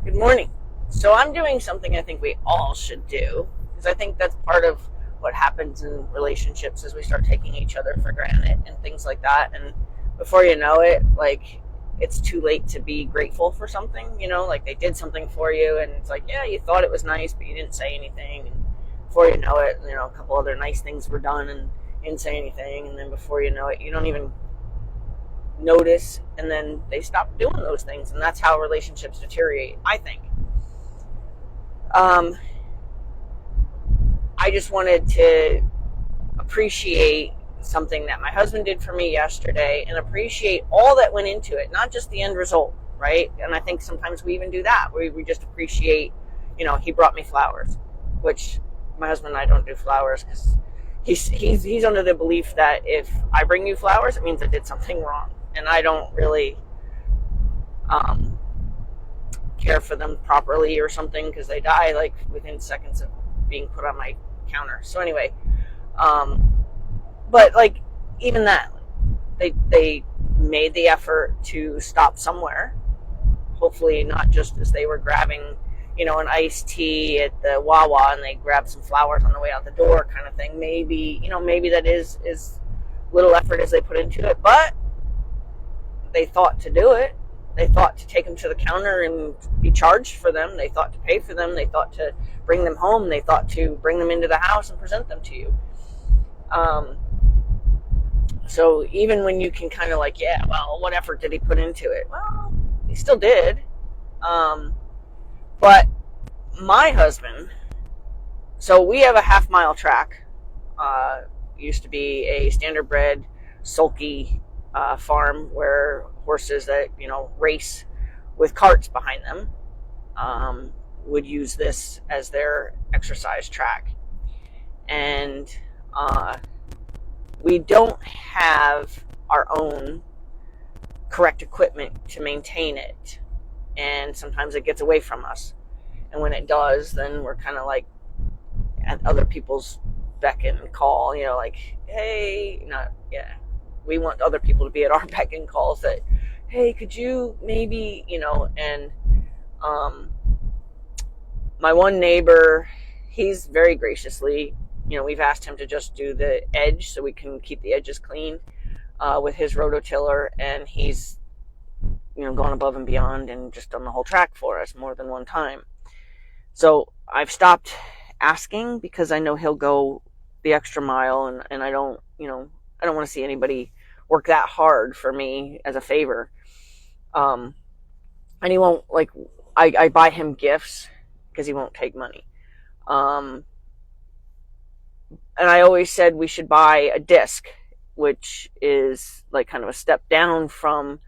Good morning. So I'm doing something I think we all should do because I think that's part of what happens in relationships is we start taking each other for granted and things like that. And before you know it, like it's too late to be grateful for something, like they did something for you and it's like, yeah, you thought it was nice, but you didn't say anything. And before you know it, a couple other nice things were done and you didn't say anything. And then before you know it, you don't even notice, and then they stop doing those things, and that's how relationships deteriorate, I think. I just wanted to appreciate something that my husband did for me yesterday and appreciate all that went into it, not just the end result, right? And I think sometimes we even do that. We just appreciate, he brought me flowers, which my husband and I don't do flowers because he's under the belief that if I bring you flowers, it means I did something wrong. And I don't really care for them properly or something because they die like within seconds of being put on my counter. So anyway, but like even that, they made the effort to stop somewhere. Hopefully not just as they were grabbing, an iced tea at the Wawa and they grabbed some flowers on the way out the door kind of thing. Maybe that is little effort as they put into it, but they thought to do it. They thought to take them to the counter and be charged for them. They thought to pay for them. They thought to bring them home. They thought to bring them into the house and present them to you. So even when you can kind of like, yeah, well, what effort did he put into it? Well, he still did. But my husband, so we have a half-mile track. Used to be a standard-bred, sulky farm where horses that race with carts behind them would use this as their exercise track, and we don't have our own correct equipment to maintain it, and sometimes it gets away from us, and when it does, then we're kind of like at other people's beck and call, like, hey, we want other people to be at our beck and calls that, hey, could you maybe, and my one neighbor, he's very graciously, we've asked him to just do the edge so we can keep the edges clean with his rototiller, and he's, gone above and beyond and just done the whole track for us more than one time. So I've stopped asking because I know he'll go the extra mile, and I don't want to see anybody work that hard for me as a favor. And he won't, like, I buy him gifts because he won't take money. And I always said we should buy a disc, which is like kind of a step down from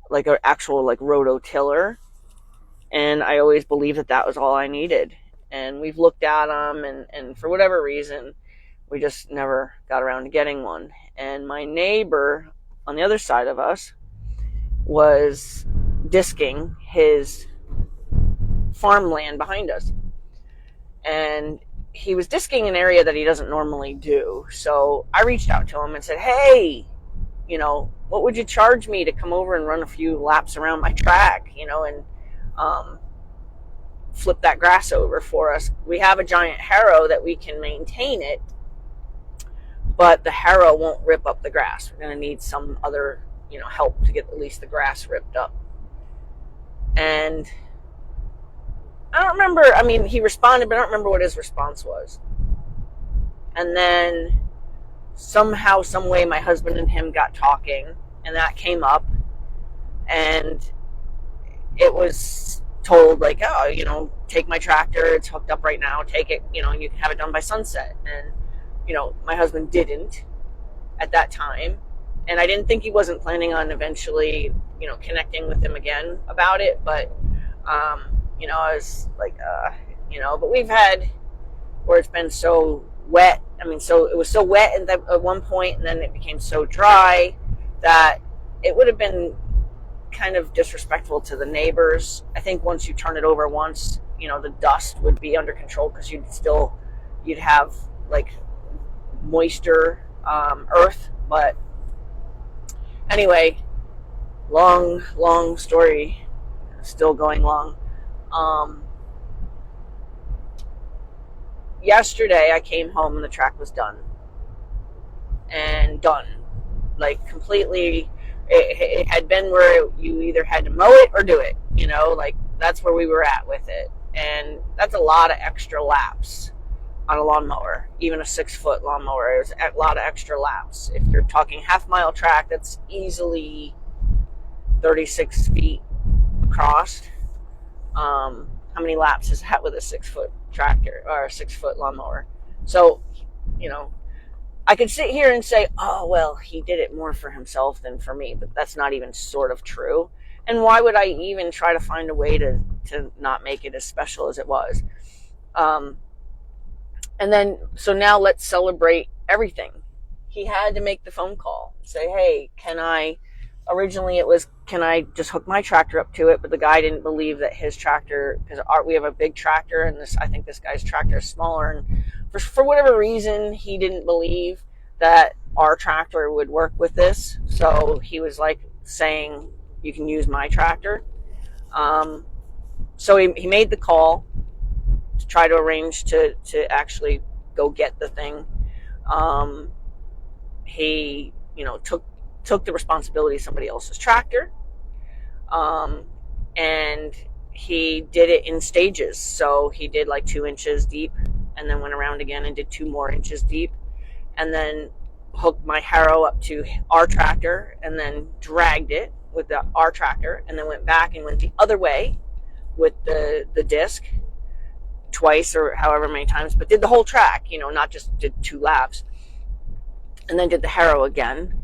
like an actual like rototiller. And I always believed that was all I needed. And we've looked at them, and for whatever reason, we just never got around to getting one. And my neighbor on the other side of us was disking his farmland behind us. And he was disking an area that he doesn't normally do. So I reached out to him and said, hey, what would you charge me to come over and run a few laps around my track, and flip that grass over for us? We have a giant harrow that we can maintain it, but the harrow won't rip up the grass. We're going to need some other, help to get at least the grass ripped up. And I don't remember, he responded, but I don't remember what his response was. And then somehow, some way, my husband and him got talking, and that came up, and it was told, like, oh, take my tractor, it's hooked up right now, take it, and you can have it done by sunset. And my husband didn't at that time, and I didn't think he wasn't planning on eventually, connecting with him again about it, but I was like, but we've had where it's been so wet. So it was so wet at one point, and then it became so dry that it would have been kind of disrespectful to the neighbors. I think once you turn it over once, the dust would be under control because you'd have like moisture, earth. But anyway, long story, still going long. Um, Yesterday I came home and the track was done. And done. Like completely, it had been where you either had to mow it or do it. Like that's where we were at with it. And that's a lot of extra laps on a lawnmower, even a 6-foot lawnmower. There's a lot of extra laps. If you're talking half-mile track, that's easily 36 feet across. How many laps is that with a 6-foot tractor or a 6-foot lawnmower? So, I could sit here and say, oh, well, he did it more for himself than for me, but that's not even sort of true. And why would I even try to find a way to not make it as special as it was? And then, so now let's celebrate everything. He had to make the phone call, say, hey, originally it was, can I just hook my tractor up to it? But the guy didn't believe that his tractor, because we have a big tractor, and I think this guy's tractor is smaller, and for whatever reason, he didn't believe that our tractor would work with this. So he was like saying, you can use my tractor. So he made the call to try to arrange to actually go get the thing. He, took the responsibility of somebody else's tractor. And he did it in stages. So he did like 2 inches deep, and then went around again and did 2 more inches deep, and then hooked my harrow up to our tractor, and then dragged it with our tractor, and then went back and went the other way with the disc twice or however many times, but did the whole track, not just did 2 laps, and then did the harrow again,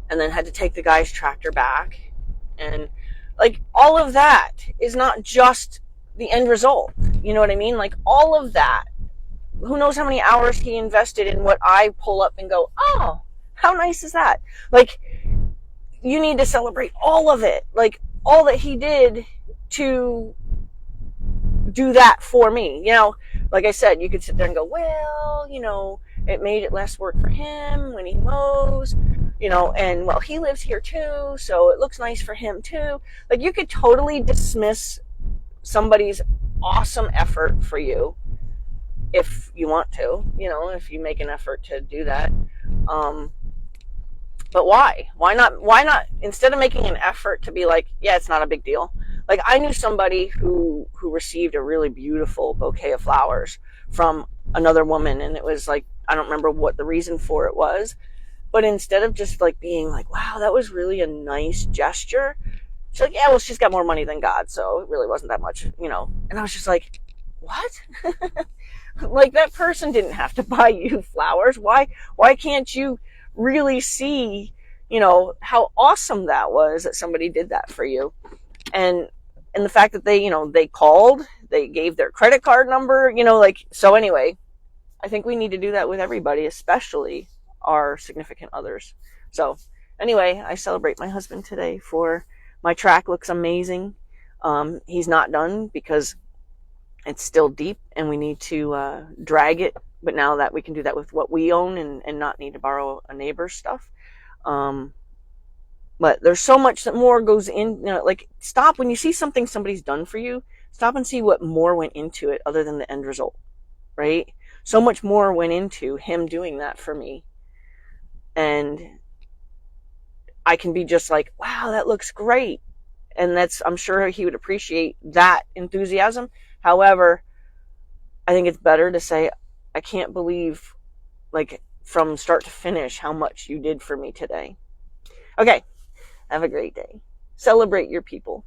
and then had to take the guy's tractor back. And like all of that is not just the end result. You know what I mean? Like all of that, who knows how many hours he invested in what I pull up and go, oh, how nice is that? Like, you need to celebrate all of it. Like all that he did to do that for me. Like I said, you could sit there and go, well, it made it less work for him when he mows, and well, he lives here too, so it looks nice for him too. Like you could totally dismiss somebody's awesome effort for you if you want to, if you make an effort to do that. But why? Why not, instead of making an effort to be like, yeah, it's not a big deal. Like I knew somebody who received a really beautiful bouquet of flowers from another woman, and it was like, I don't remember what the reason for it was, but instead of just like being like, wow, that was really a nice gesture, she's like, yeah, well, she's got more money than God, so it really wasn't that much, And I was just like, what? Like that person didn't have to buy you flowers. Why can't you really see, how awesome that was that somebody did that for you? And the fact that they called, they gave their credit card number, so anyway, I think we need to do that with everybody, especially our significant others. So anyway, I celebrate my husband today for my track looks amazing. He's not done because it's still deep and we need to drag it. But now that we can do that with what we own and not need to borrow a neighbor's stuff. But there's so much that more goes in, like stop when you see something somebody's done for you, stop and see what more went into it other than the end result, right? So much more went into him doing that for me. And I can be just like, wow, that looks great. And I'm sure he would appreciate that enthusiasm. However, I think it's better to say, I can't believe, like, from start to finish, how much you did for me today. Okay. Have a great day. Celebrate your people.